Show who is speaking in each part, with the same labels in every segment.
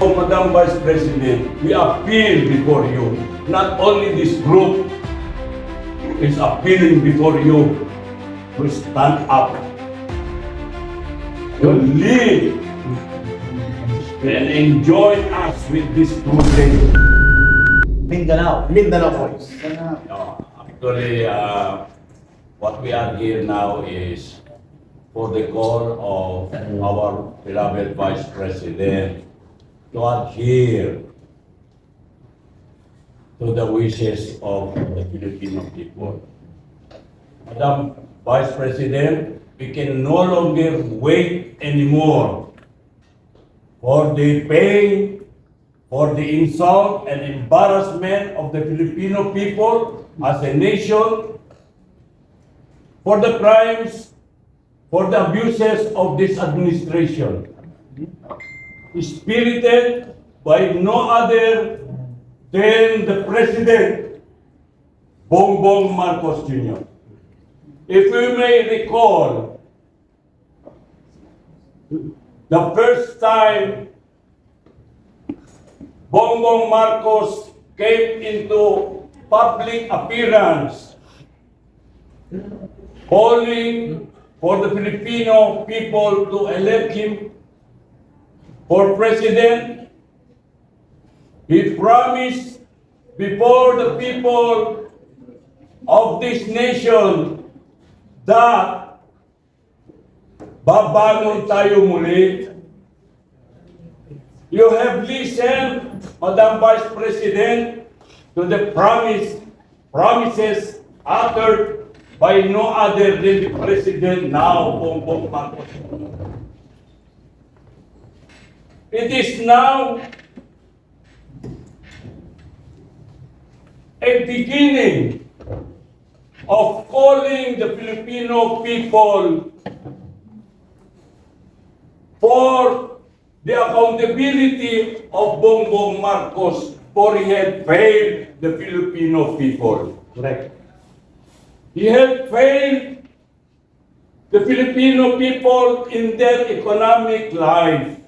Speaker 1: Madam Vice President, we appeal before you. Not only this group is appealing before you to stand up, to lead and enjoin us with this crusade.
Speaker 2: Mindanao Voice.
Speaker 1: Actually, what we are here now is for the call of our beloved Vice President to adhere to the wishes of the Filipino people. Madam Vice President, we can no longer wait anymore for the pain, for the insult and embarrassment of the Filipino people as a nation, for the crimes, for the abuses of this administration, spirited by no other than the President, Bongbong Marcos Jr. If we may recall, the first time Bongbong Marcos came into public appearance calling for the Filipino people to elect him for president, he promised before the people of this nation that babangon tayo muli. You have listened, Madam Vice President, to the promises uttered by no other than the President now, Bongbong Marcos. It is now a beginning of calling the Filipino people for the accountability of Bongbong Marcos, for he had failed the Filipino people.
Speaker 2: Correct.
Speaker 1: He had failed the Filipino people in their economic life,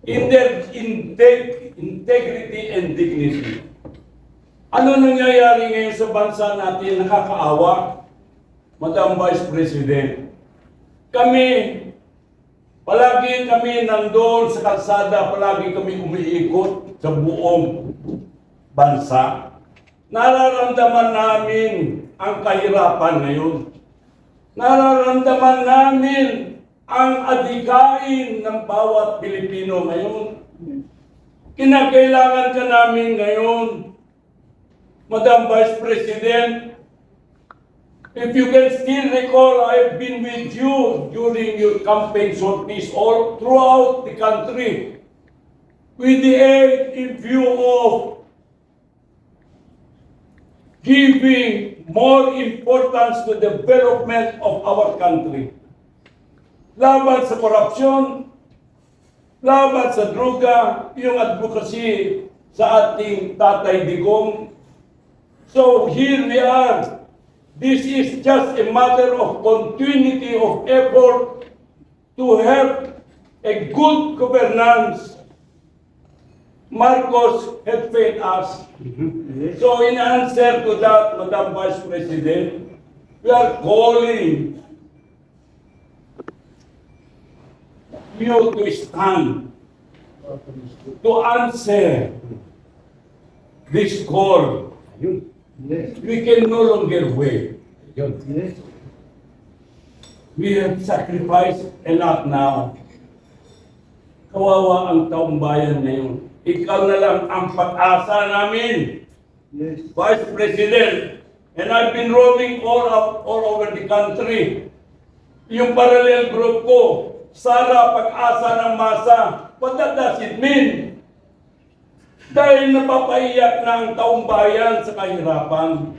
Speaker 1: in their integrity and dignity. Ano nangyayari ngayon sa bansa natin? Nakakaawa, Madam Vice President. Palagi kami nandoon sa kalsada, palagi kami umiikot sa buong bansa. Nararamdaman namin ang kahirapan ngayon. Nararamdaman namin ang adhikain ng bawat Pilipino ngayon. Kinakailangan ka namin ngayon, Madam Vice President. If you can still recall, I've been with you during your campaign sorties all throughout the country with the aim in view of giving more importance to the development of our country. Laban sa korupsyon, laban sa droga, yung advocacy sa ating Tatay Digong. So here we are. This is just a matter of continuity of effort to have a good governance. Marcos had failed us. So in answer to that, Madam Vice President, we are calling you to stand, to answer this call. We can no longer wait. We have sacrificed a lot now. Kawawa ang taong bayan ngayon. Ikaw na lang ang pag-asa namin, Vice President. And I've been roaming all over the country. Yung parallel group ko, Sara, pag-asa ng masa. What does it mean? Dahil napapahiyak na ang taong bayan sa kahirapan.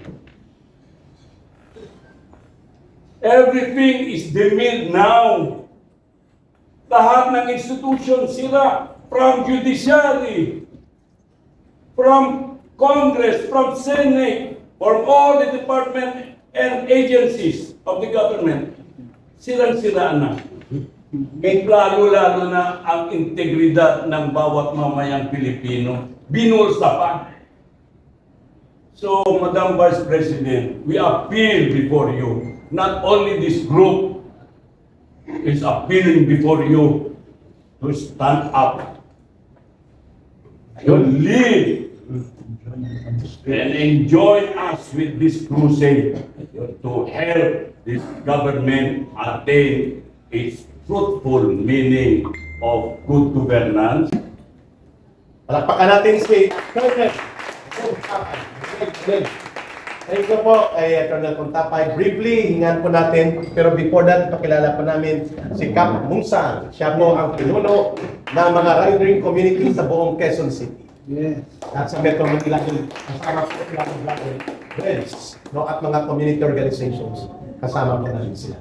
Speaker 1: Everything is demeaned now. Lahat ng institution sira, from judiciary, from Congress, from Senate, from all the departments and agencies of the government. Sirang-sira na. Lalo-lalo na ang integridad ng bawat mamayang Pilipino, binulsa pa. So, Madam Vice President, we appeal before you. Not only this group is appealing before you to stand up, to lead and join us with this crusade to help this government attain its fruitful meaning of good governance.
Speaker 2: Palakpakan natin si Colonel. Thank you po kay Colonel Contapay. Briefly, hingan po natin, pero before that, pakilala po namin si Cap Mungsang. Siya po ang pinuno ng mga riding community sa buong Quezon City.
Speaker 3: Yes.
Speaker 2: At sa Metro Manila, kasama po sila ng Black Friends, no, at mga community organizations. Kasama po namin sila.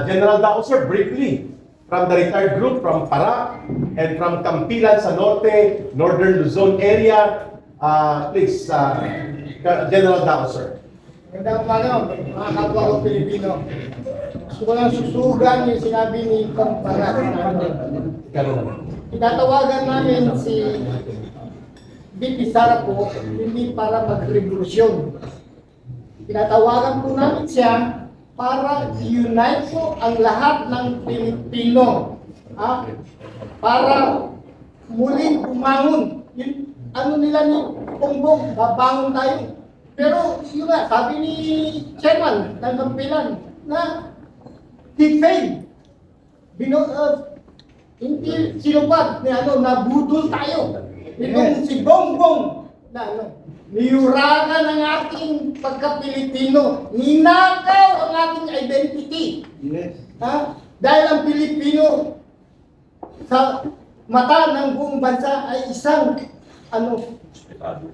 Speaker 2: General Dauser, briefly, from the retired group from Para and from Campilan sa Norte, Northern Luzon area, please, General Dauser.
Speaker 3: Magandang umaga, mga kapwa ko Pilipino. Gusto ko lang susugan yung sinabi ni Kamparat natin. Tinatawagan namin si BP Sara po, hindi para magrevolusyon. Tinatawagan po namin siya para i-unite po ang lahat ng Pilipino. Para muling bumangon. Yung, ano nila ni Bongbong, babangon tayo. Pero yun nga, sabi ni Chairman ng Kampilan na he failed. Hindi sinupad na nabudol tayo. Itong si Bongbong na niyuragan ang ating pagka-Pilipino, ninakaw ang ating identity.
Speaker 2: Yes.
Speaker 3: Dahil ang Pilipino sa mata ng buong bansa ay isang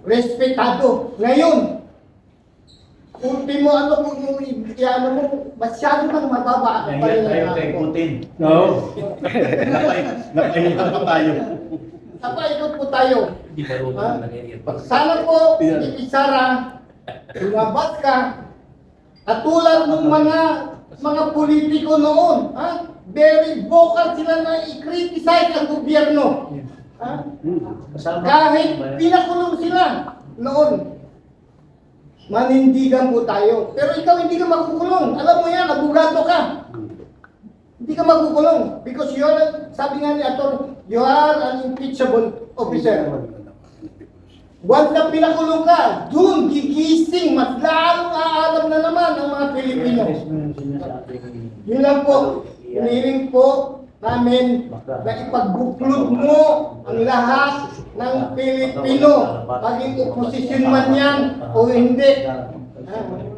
Speaker 3: respetado. Ngayon, ultimo mo, masyado nang mababa ang
Speaker 2: ikutin.
Speaker 1: No.
Speaker 2: Napahinga pa tayo.
Speaker 3: Napaikot po tayo. Sana po, BP Sara, lumabas ka, katulad ng mga politiko noon. Very vocal sila na i-criticize ang gobyerno. Kahit pinakulong sila noon, manindigan po tayo. Pero ikaw hindi ka makukulong. Alam mo yan, abogado ka. Hindi ka makukulong. Because sabi nga ni Ator, you are an impeachable officer. Once na pinakulong ka, dun gigising, mas lalong aalam na naman ng mga Pilipino. Yun lang po, hiniring po namin na ipagbuklod mo ang lahat ng Pilipino, maging oposisyon man yan o hindi.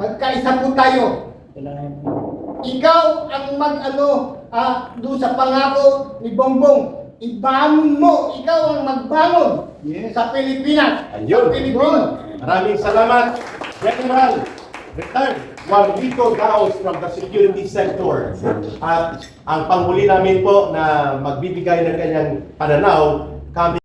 Speaker 3: Magkaisa po tayo. Ikaw ang doon sa pangako ni Bongbong. Ibangon mo, ikaw ang magbangon sa Pilipinas.
Speaker 2: Ayun.
Speaker 3: Sa Pilipino.
Speaker 2: Maraming salamat, General Retired Juanito Gaos from the security sector. At ang panghuli namin po na magbibigay ng kanyang pananaw, kami